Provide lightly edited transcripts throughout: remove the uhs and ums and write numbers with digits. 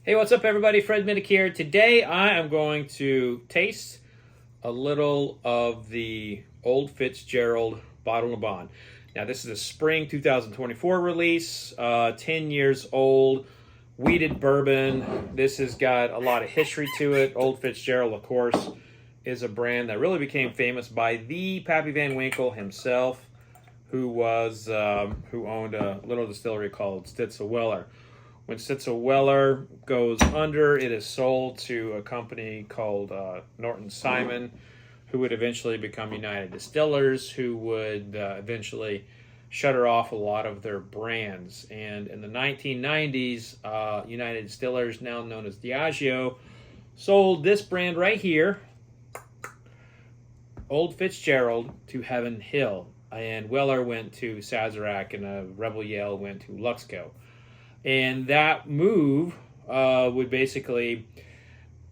Hey, what's up, everybody? Fred Minnick here. Today, I am going to taste a little of the Old Fitzgerald Bourbon. Now, this is a spring 2024 release, 10 years old, wheated bourbon. This has got a lot of history to it. Old Fitzgerald, of course, is a brand that really became famous by the Pappy Van Winkle himself, who owned a little distillery called Stitzel-Weller. When Stitzel-Weller goes under, it is sold to a company called Norton Simon, who would eventually become United Distillers, who would eventually shutter off a lot of their brands. And in the 1990s, United Distillers, now known as Diageo, sold this brand right here, Old Fitzgerald, to Heaven Hill. And Weller went to Sazerac, and Rebel Yale went to Luxco. And that move would basically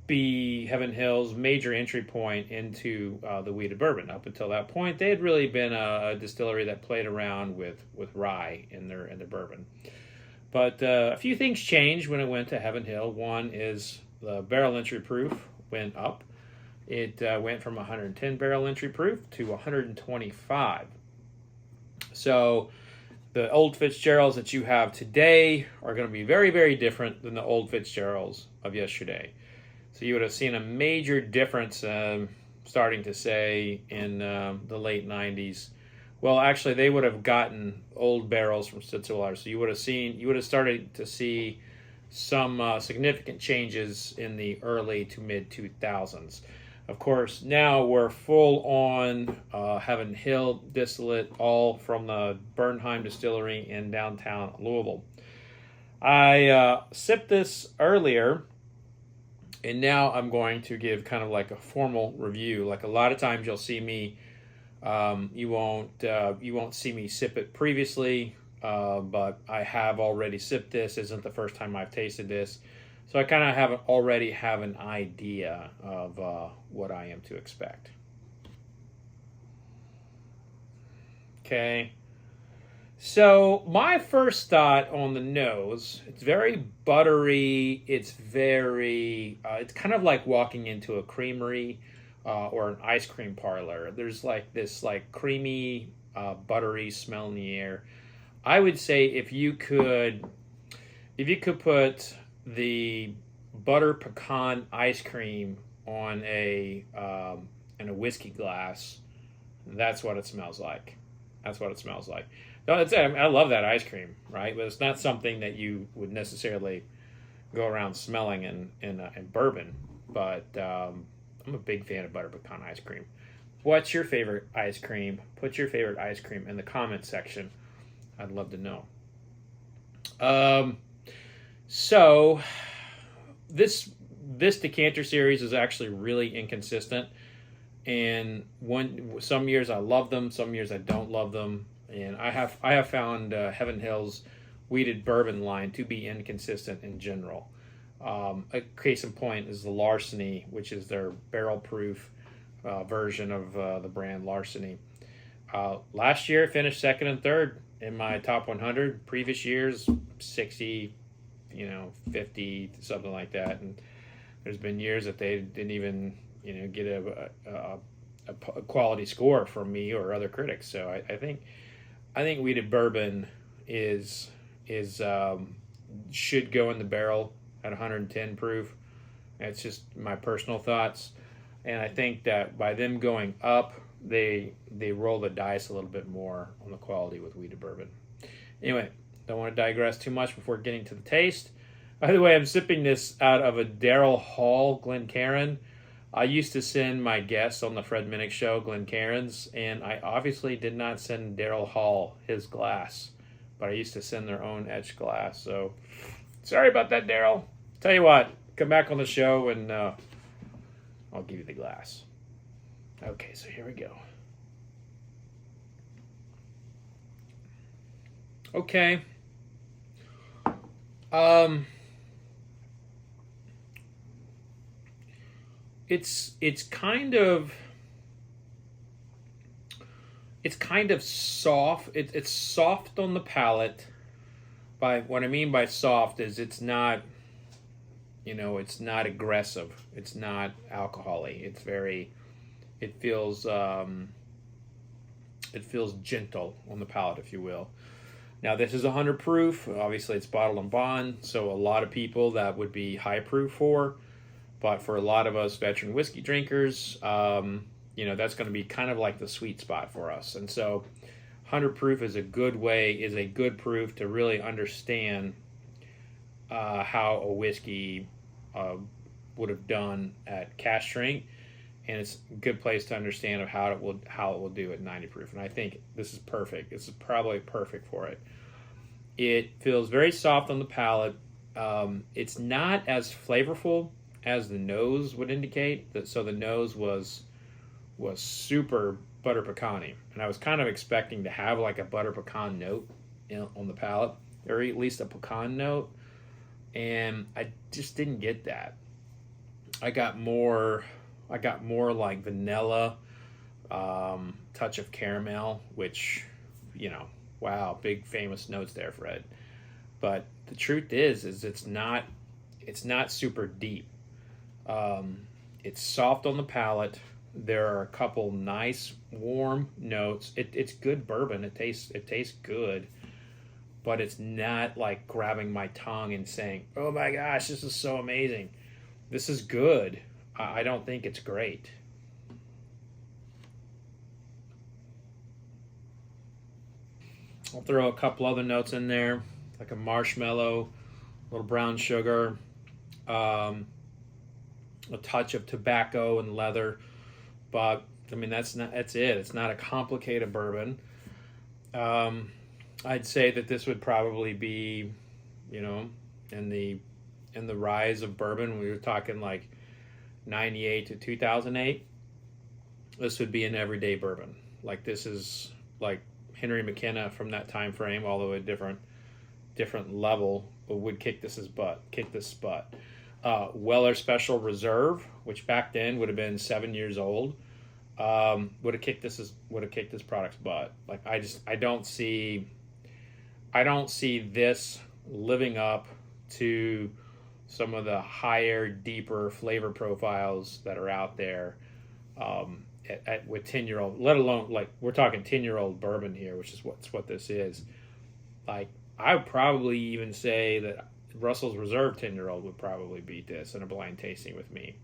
be Heaven Hill's major entry point into the wheated bourbon. Up until that point, they had really been a distillery that played around with rye in their bourbon. But a few things changed when it went to Heaven Hill. One is the barrel entry proof went up. It went from 110 barrel entry proof to 125. So the Old Fitzgeralds that you have today are going to be very, very different than the Old Fitzgeralds of yesterday. So you would have seen a major difference starting to say in the late 90s. Well, actually, they would have gotten old barrels from Stitzel-Weller. So you would have started to see some significant changes in the early to mid 2000s. Of course, now we're full on Heaven Hill distillate, all from the Bernheim Distillery in downtown Louisville. I sipped this earlier, and now I'm going to give kind of like a formal review. Like a lot of times, you'll see me. You won't see me sip it previously, but I have already sipped this. This isn't the first time I've tasted this. So I kind of already have an idea of what I am to expect. Okay. So my first thought on the nose, it's very buttery. It's kind of like walking into a creamery or an ice cream parlor. There's like this like creamy, buttery smell in the air. I would say if you could put the butter pecan ice cream on in a whiskey glass, that's what it smells like. That's what it smells like. No, I love that ice cream, right? But it's not something that you would necessarily go around smelling in bourbon. But I'm a big fan of butter pecan ice cream. What's your favorite ice cream? Put your favorite ice cream in the comment section. I'd love to know. So this decanter series is actually really inconsistent, and some years I love them, some years I don't love them, and I have found Heaven Hill's wheated bourbon line to be inconsistent in general. A case in point is the Larceny, which is their barrel proof version of the brand Larceny. Last year, finished second and third in my top 100. Previous years, 60. 50, something like that. And there's been years that they didn't even, get a quality score from me or other critics. So I think wheated bourbon should go in the barrel at 110 proof. That's just my personal thoughts. And I think that by them going up, they roll the dice a little bit more on the quality with wheated bourbon. Anyway, don't want to digress too much before getting to the taste. By the way, I'm sipping this out of a Daryl Hall Glencairn. I used to send my guests on the Fred Minnick Show Glencairns, and I obviously did not send Daryl Hall his glass, but I used to send their own etched glass. So sorry about that, Daryl. Tell you what, come back on the show and I'll give you the glass. Okay, so here we go. Okay. It's kind of soft. It's soft on the palate. By what I mean by soft is it's not it's not aggressive. It's not alcohol-y. It feels, it feels gentle on the palate, if you will. Now, this is 100 proof. Obviously, it's bottled and bond, so a lot of people that would be high proof for. But for a lot of us veteran whiskey drinkers, that's going to be kind of like the sweet spot for us. And so 100 proof is a good proof to really understand how a whiskey would have done at cask strength. And it's a good place to understand of how it will do at 90 proof. And I think this is perfect. This is probably perfect for it. It feels very soft on the palate. It's not as flavorful as the nose would indicate. So the nose was super butter pecan-y. And I was kind of expecting to have like a butter pecan note on the palate, or at least a pecan note. And I just didn't get that. I got more like vanilla, touch of caramel, which, wow, big famous notes there, Fred. But the truth is it's not super deep. It's soft on the palate. There are a couple nice warm notes. It's good bourbon. It tastes good, but it's not like grabbing my tongue and saying, "Oh my gosh, this is so amazing." This is good. I don't think it's great. I'll throw a couple other notes in there, like a marshmallow, a little brown sugar, a touch of tobacco and leather. But I mean, that's it. It's not a complicated bourbon. I'd say that this would probably be, in the rise of bourbon. We were talking like 98 to 2008. This would be an everyday bourbon. Like, this is like Henry McKenna from that time frame, although a different level, but would kick this butt. Weller Special Reserve, which back then would have been 7 years old, would have kicked this product's butt. Like, I don't see this living up to some of the higher, deeper flavor profiles that are out there with 10-year-old, let alone, like, we're talking 10-year-old bourbon here, which is what this is. Like, I would probably even say that Russell's Reserve 10-year-old would probably beat this in a blind tasting with me.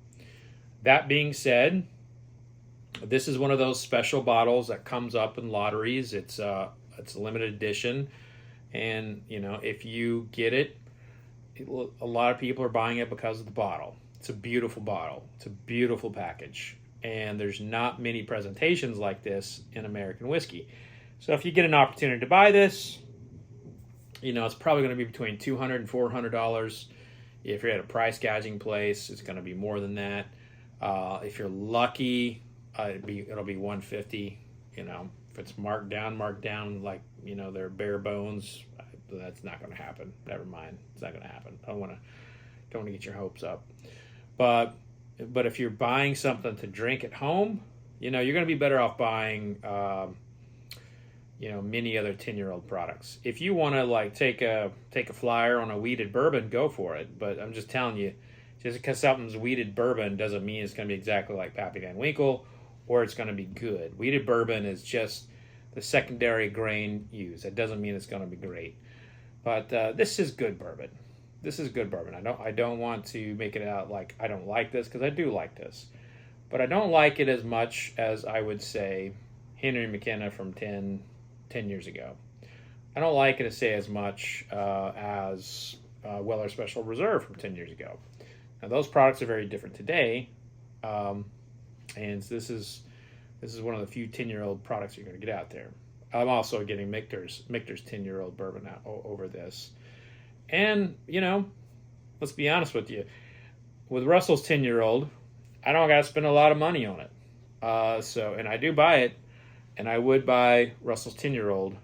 That being said, this is one of those special bottles that comes up in lotteries. It's a limited edition, and if you get it, a lot of people are buying it because of the bottle. It's a beautiful bottle. It's a beautiful package. And there's not many presentations like this in American whiskey. So if you get an opportunity to buy this, it's probably going to be between $200 and $400. If you're at a price gouging place, it's going to be more than that. If you're lucky, it'll be $150. If it's marked down, like, they're bare bones, that's not going to happen. Never mind. It's not going to happen. Don't want to get your hopes up. But if you're buying something to drink at home, you're going to be better off buying, many other 10-year-old products. If you want to like take a flyer on a wheated bourbon, go for it. But I'm just telling you, just because something's wheated bourbon doesn't mean it's going to be exactly like Pappy Van Winkle or it's going to be good. Wheated bourbon is just the secondary grain used. That doesn't mean it's going to be great. But this is good bourbon. This is good bourbon. I don't want to make it out like I don't like this, because I do like this. But I don't like it as much as I would say Henry McKenna from 10 years ago. I don't like it to say as much as Weller Special Reserve from 10 years ago. Now, those products are very different today. And this is one of the few 10-year-old products you're going to get out there. I'm also getting Michter's 10-year-old bourbon out over this. And, let's be honest with you. With Russell's 10-year-old, I don't got to spend a lot of money on it. And I do buy it, and I would buy Russell's 10-year-old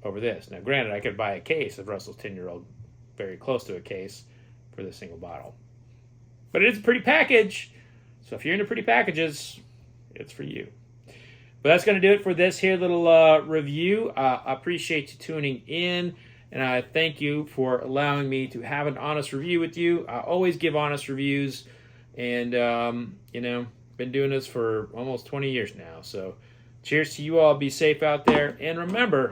over this. Now, granted, I could buy a case of Russell's 10-year-old, very close to a case, for this single bottle. But it is a pretty package, so if you're into pretty packages, it's for you. But that's going to do it for this here little review. I appreciate you tuning in. And I thank you for allowing me to have an honest review with you. I always give honest reviews, and been doing this for almost 20 years now. So cheers to you all. Be safe out there, and remember,